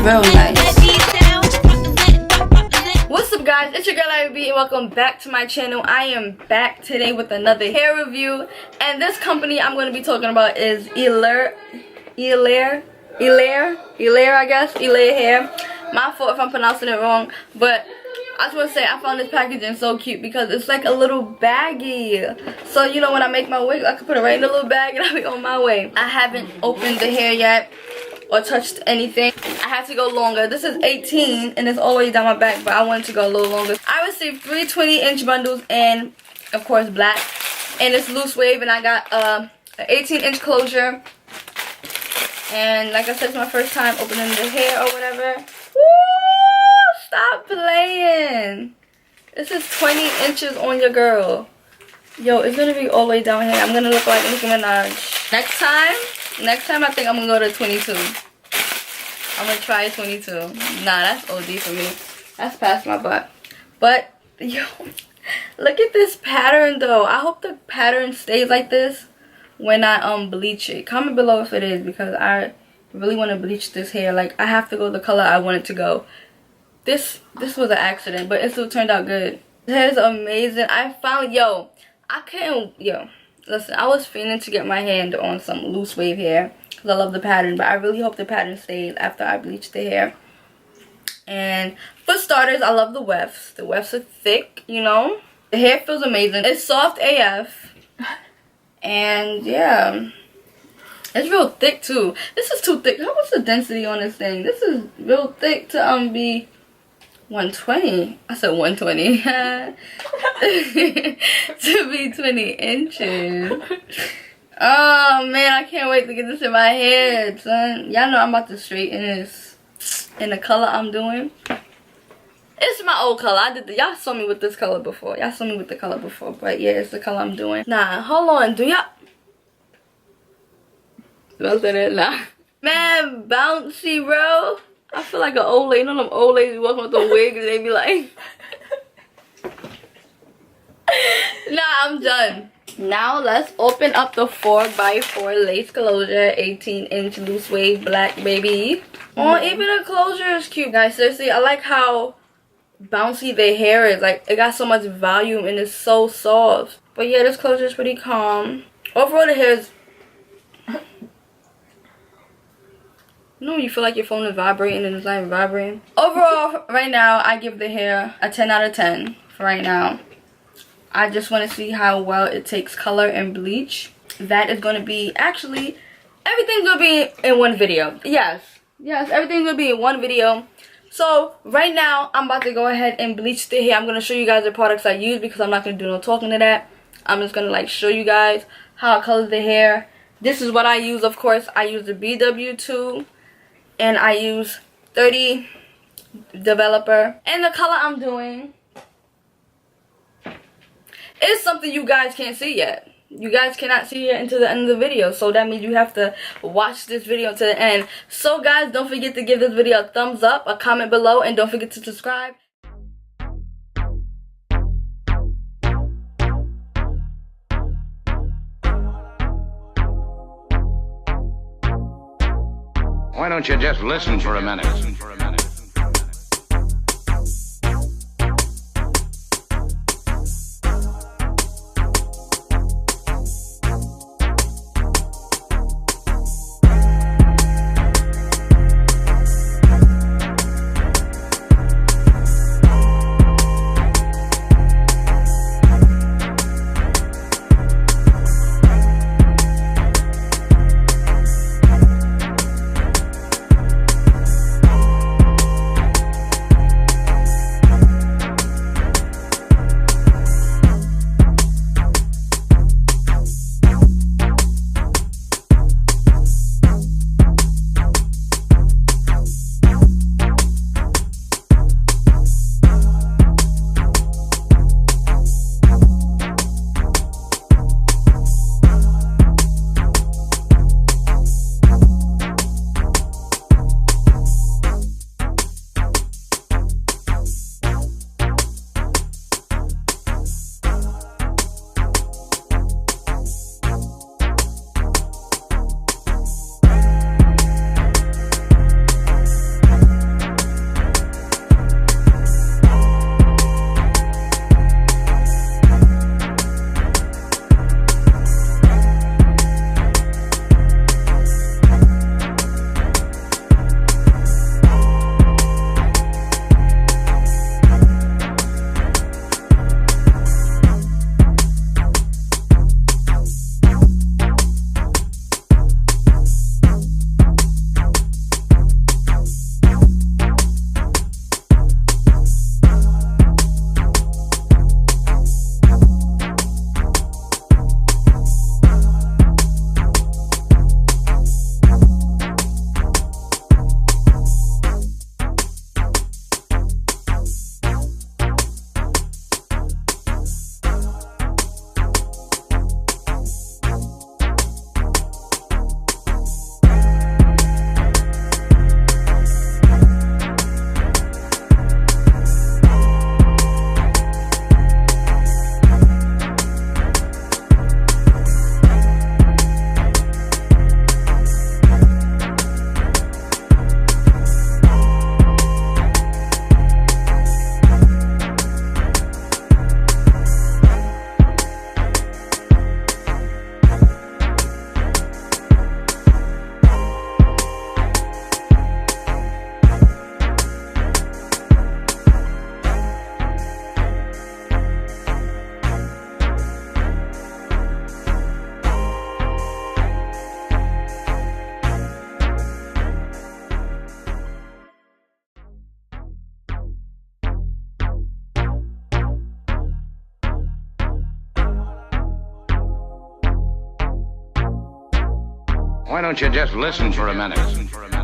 real nice. What's up guys, it's your girl Arie B and welcome back to my channel. I am back today with another hair review, and this company I'm going to be talking about is Eullair, I guess, Eullair hair. My fault if I'm pronouncing it wrong, but I just want to say I found this packaging so cute because it's like a little baggie. So you know, when I make my wig, I can put it right in the little bag and I'll be on my way. I haven't opened the hair yet or touched anything. I had to go longer. This is 18 and it's all the way down my back, but I wanted to go a little longer. I received 3 20-inch bundles and of course black, and it's loose wave, and I got an 18-inch closure. And like I said, it's my first time opening the hair or whatever. Woo! Stop playing. This is 20 inches on your girl. Yo, it's gonna be all the way down here. I'm gonna look like Nicki Minaj. Next time I think I'm gonna go to 22. I'm gonna try 22. Nah, that's OD for me. That's past my butt. But yo, look at this pattern though. I hope the pattern stays like this when I bleach it. Comment below if it is, because I really want to bleach this hair. Like, I have to go the color I want it to go. This was an accident, but it still turned out good. This hair is amazing. I found, listen, I was feeling to get my hand on some loose wave hair because I love the pattern, but I really hope the pattern stays after I bleach the hair. And for starters, I love the wefts. The wefts are thick, you know. The hair feels amazing. It's soft AF. And yeah, it's real thick too. This is too thick. What's the density on this thing? This is real thick to be 120. I said 120. To be 20 inches. Oh man, I can't wait to get this in my head, son. Y'all know I'm about to straighten this in the color I'm doing. It's my old color. Y'all saw me with this color before. Y'all saw me with the color before, but yeah, it's the color I'm doing. Nah, hold on. Do y'all say that? Nah. Man, bouncy, bro. I feel like an old lady. You know them old ladies walking with the wig and they be like, nah, I'm done. Now let's open up the 4x4 lace closure 18-inch loose wave black, baby. Oh, even the closure is cute, guys. Seriously, I like how bouncy the hair is. Like, it got so much volume and it's so soft. But yeah, this closure is pretty calm. Overall, the hair is, you know when you feel like your phone is vibrating and it's not even vibrating? Overall, right now, I give the hair a 10 out of 10 for right now. I just want to see how well it takes color and bleach. That is going to be, actually, everything's going to be in one video. Yes, everything's going to be in one video. So, right now, I'm about to go ahead and bleach the hair. I'm going to show you guys the products I use because I'm not going to do no talking to that. I'm just going to, like, show you guys how I color the hair. This is what I use, of course. I use the BW2. And I use 30 Developer. And the color I'm doing is something you guys can't see yet. You guys cannot see it until the end of the video. So that means you have to watch this video to the end. So guys, don't forget to give this video a thumbs up, a comment below, and don't forget to subscribe. Why don't you just listen for a minute? Why don't you just listen for a minute?